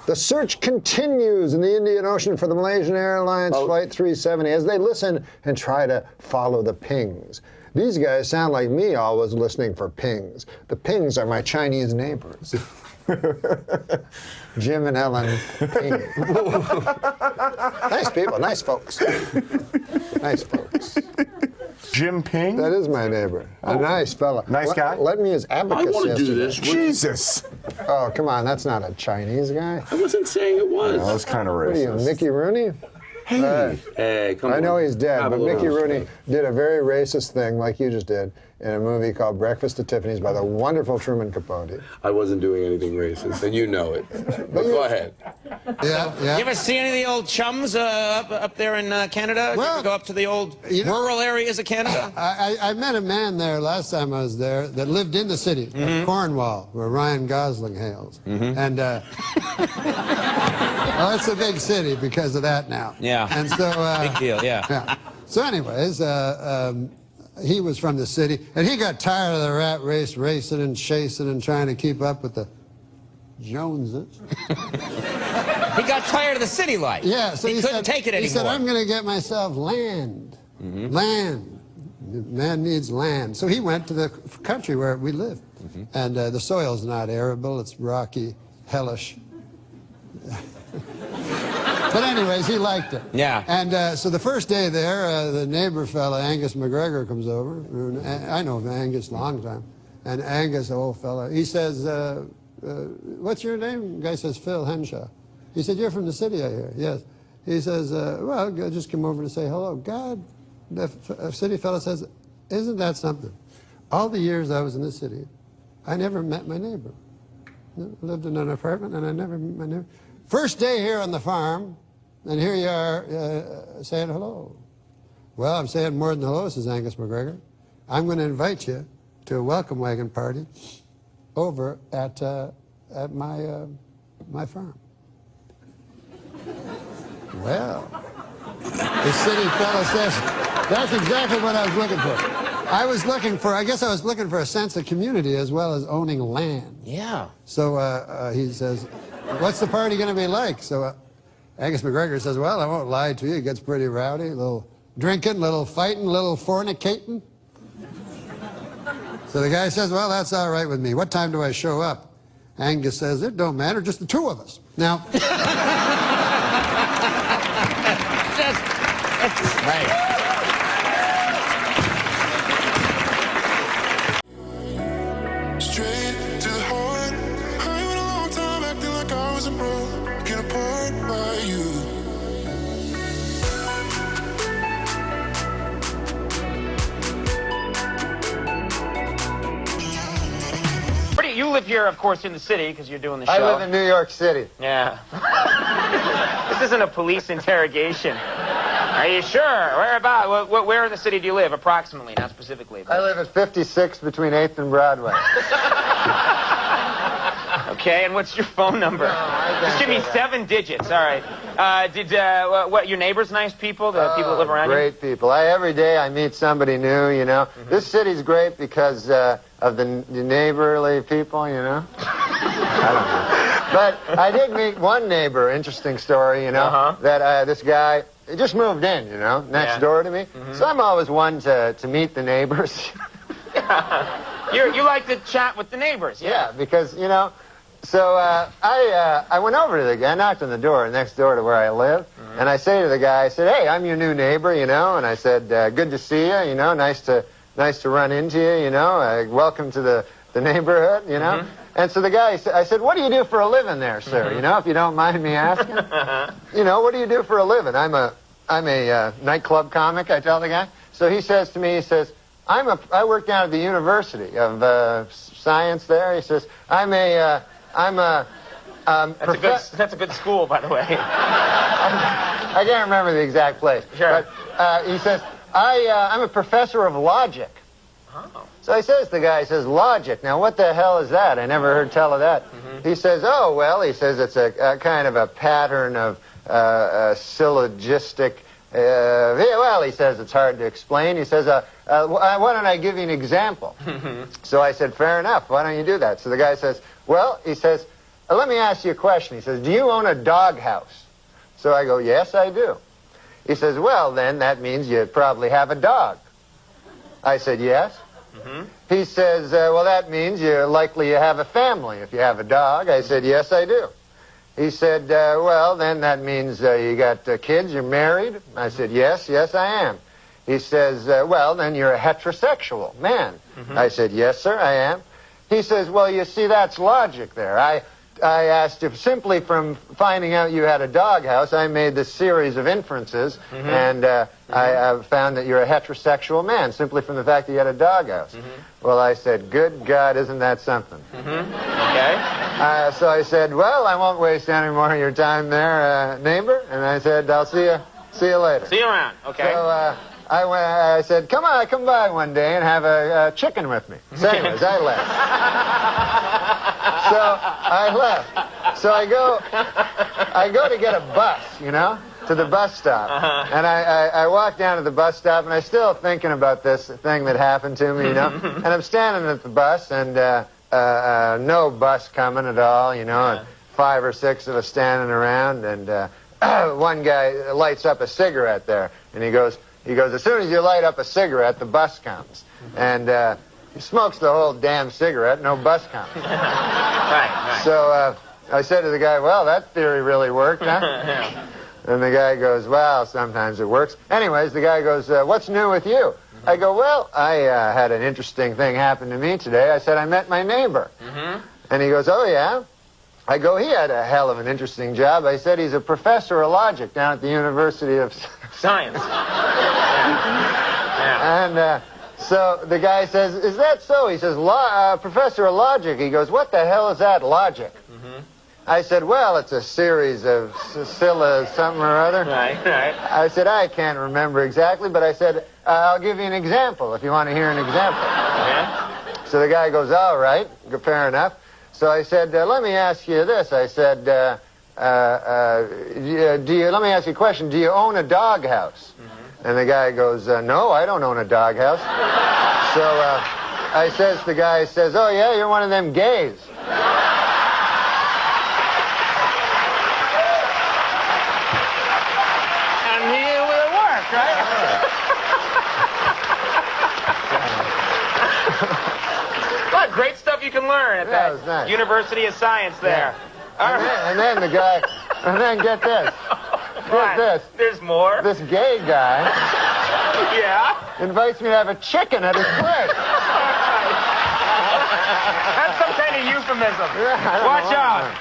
The search continues in the Indian Ocean for the Malaysian Airlines Flight 370 as they listen and try to follow the pings. These guys sound like me always listening for pings. The pings are my Chinese neighbors. Jim and Ellen Ping. Nice people, nice folks. Nice folks. Jim Ping? That is my neighbor. A nice fella. Nice guy? Led me as abacus I want to do yesterday. this. Jesus. Oh, come on, that's not a Chinese guy. I wasn't saying it was. That was kind of What are you, racist. Mickey Rooney? Hey. Hey, come on. I know he's dead, Have a but Mickey little Rooney respect. did a very racist thing, like you just did, in a movie called Breakfast at Tiffany's by the wonderful Truman Capote. I wasn't doing anything racist, and you know it. But go ahead. Yeah, yeah. You ever see any of the old chums up there in Canada? Well, you ever go up to the old rural areas of Canada? I met a man there last time I was there that lived in the city of Cornwall, where Ryan Gosling hails. And well, it's a big city because of that now. Yeah. And so Big deal, yeah. yeah. So, anyways, he was from the city, and he got tired of the rat race, racing and chasing and trying to keep up with the Joneses. He got tired of the city life. Yeah, so he couldn't take it anymore. He said, I'm going to get myself land. Land. Man needs land. So he went to the country where we live. And the soil's not arable, it's rocky, hellish. But anyways, he liked it. Yeah. And so the first day there, the neighbor fella, Angus McGregor, comes over. I know Angus a long time. And Angus, the old fella, he says, what's your name? The guy says, Phil Henshaw. He said, you're from the city, I hear. Yes. He says, well, I just come over to say hello. God, the city fella says, isn't that something? All the years I was in the city, I never met my neighbor. I lived in an apartment, and I never met my neighbor. First day here on the farm, and here you are saying hello. Well, I'm saying more than hello, says Angus McGregor. I'm going to invite you to a welcome wagon party over at my farm. Well, the city fellow says, that's exactly what I was looking for. I guess I was looking for a sense of community as well as owning land. Yeah. So he says, what's the party going to be like? So Angus McGregor says, well, I won't lie to you. It gets pretty rowdy. A little drinking, a little fighting, a little fornicating. So the guy says, well, that's all right with me. What time do I show up? Angus says, it don't matter, just the two of us. Now... Right. Straight to the heart. I went a long time acting like I wasn't broken apart by you. You live here, of course, in the city because you're doing the show. I live in New York City. Yeah. This isn't a police interrogation. Are you sure? Where about? Where in the city do you live, approximately, not specifically? I live at 56 between 8th and Broadway. Okay, and what's your phone number? Just give me 7 digits. All right. What? Your neighbors nice people? The people that live around you? Great people. Every day I meet somebody new, you know. This city's great because of the neighborly people, you know. I don't know. But I did meet one neighbor, interesting story, you know, that this guy he just moved in, you know, next door to me. So I'm always one to meet the neighbors. You like to chat with the neighbors, Yeah, because, you know, so I went over to the guy, I knocked on the door next door to where I live, and I say to the guy, I said, hey, I'm your new neighbor, you know, and I said, good to see you, you know, nice to run into you, you know, welcome to the neighborhood, you know. And so the guy, I said, what do you do for a living there, sir, you know, if you don't mind me asking? You know, what do you do for a living? I'm a nightclub comic, I tell the guy. So he says to me, he says, I work down at the University of Science there. He says, that's a good school, by the way. I can't remember the exact place. Sure. But he says, I'm a professor of logic. Oh. So he says, the guy says, logic. Now, what the hell is that? I never heard tell of that. He says, oh, well, he says it's a kind of a pattern of syllogistic. Well, he says it's hard to explain. He says, why don't I give you an example? So I said, fair enough. Why don't you do that? So the guy says, well, he says, let me ask you a question. He says, do you own a doghouse? So I go, yes, I do. He says, well, then that means you probably have a dog. I said, yes. He says, well, that means you're likely you have a family if you have a dog. I said, yes, I do. He said, well, then that means you got kids, you're married. I said, yes, I am. He says, well, then you're a heterosexual man. I said, yes, sir, I am. He says, well, you see, that's logic there. I asked if simply from finding out you had a doghouse, I made this series of inferences, and I found that you're a heterosexual man simply from the fact that you had a doghouse. Well, I said, good God, isn't that something? Okay. So I said, well, I won't waste any more of your time there, neighbor. And I said, I'll see you later. See you around. Okay. So I said, come by one day and have a chicken with me. So anyways, I left. So I go to get a bus, to the bus stop. And I walk down to the bus stop, and I'm still thinking about this thing that happened to me, And I'm standing at the bus, and no bus coming at all, and 5 or 6 of us standing around, and one guy lights up a cigarette there, and he goes, as soon as you light up a cigarette, the bus comes. And he smokes the whole damn cigarette, no bus comes. Right. So I said to the guy, well, that theory really worked, huh? And the guy goes, well, sometimes it works. Anyways, the guy goes, what's new with you? I go, well, I had an interesting thing happen to me today. I said, I met my neighbor. And he goes, oh, yeah? I go, he had a hell of an interesting job. I said, he's a professor of logic down at the University of Science. And so the guy says, is that so? He says, professor of logic. He goes, what the hell is that, logic? I said, well, it's a series of Scylla something or other. Right. I said, I can't remember exactly, but I said, I'll give you an example if you want to hear an example. So the guy goes, all right, fair enough. So I said, let me ask you this. I said, let me ask you a question. Do you own a doghouse? And the guy goes, no, I don't own a doghouse. So the guy says, oh, yeah, you're one of them gays. And it worked, right? What great stuff you can learn at Yeah, it was that nice. University of Science there. All right. And then the guy, get this. What? This. There's more. This gay guy Yeah. invites me to have a chicken at his place. That's some kind of euphemism. Yeah, I don't Watch know. out.